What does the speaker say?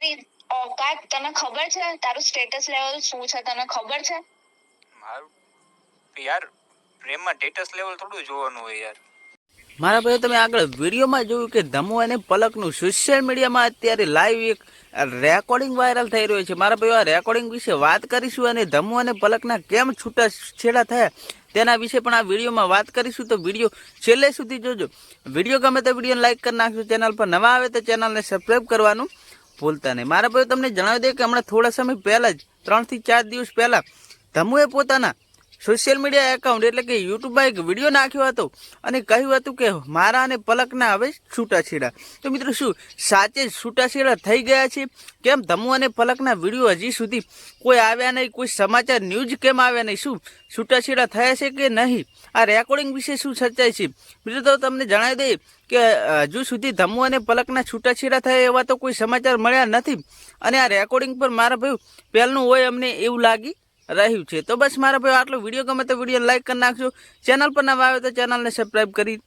औकात तने खबर छे? तारू स्टेटस लेवल શું છે તને ખબર છે? મારું યાર પ્રેમમાં સ્ટેટસ લેવલ થોડું જોવાનું હોય યાર। મારા ભાઈઓ તમે આગળ વિડીયોમાં જોયું કે ધમુ અને પલકનું સોશિયલ મીડિયામાં અત્યારે લાઈવ એક રેકોર્ડિંગ વાયરલ થઈ રહ્યો છે। મારા ભાઈઓ આ રેકોર્ડિંગ વિશે વાત કરીશું અને ધમુ અને પલકના કેમ છૂટાછેડા થયા તેના વિશે પણ આ વિડીયોમાં વાત કરીશું। તો વિડીયો છેલ્લે સુધી જોજો। વિડીયો ગમે તો વિડીયોને લાઈક કરી નાખજો। ચેનલ પર નવા આવે તો ચેનલને સબસ્ક્રાઈબ કરવાનું ભૂલતા નહીં। મારા ભાઈઓ તમને જણાવી દે કે હમણાં થોડા સમય પહેલાં જ 3 થી 4 દિવસ પહેલાં ધમુએ પોતાના સોશિયલ મીડિયા એકાઉન્ટ એટલે કે યુટ્યુબમાં એક વિડીયો નાખ્યો હતો અને કહ્યું હતું કે મારા અને પલકના હવે છૂટાછેડા। તો મિત્રો શું સાચે જ છૂટાછેડા થઈ ગયા છે? કેમ ધમુ અને પલકના વિડીયો હજી સુધી કોઈ આવ્યા નહીં, કોઈ સમાચાર ન્યૂઝ કેમ આવ્યા નહીં? શું છૂટાછેડા થયા છે કે નહીં? આ રેકોર્ડિંગ વિશે શું સચ્ચાઈ છે? મિત્રો તો તમને જણાવી દઈએ કે હજુ સુધી ધમુ અને પલકના છૂટાછેડા થયા એવા તો કોઈ સમાચાર મળ્યા નથી અને આ રેકોર્ડિંગ પર મારા ભાઈ પહેલનું હોય અમને એવું લાગી રહ્યું છે। તો બસ મારા ભાઈ આટલો વિડીયો ગમે તો વિડીયો લાઈક કરી નાખજો। ચેનલ પર નવા આવે તો ચેનલને સબસ્ક્રાઈબ કરી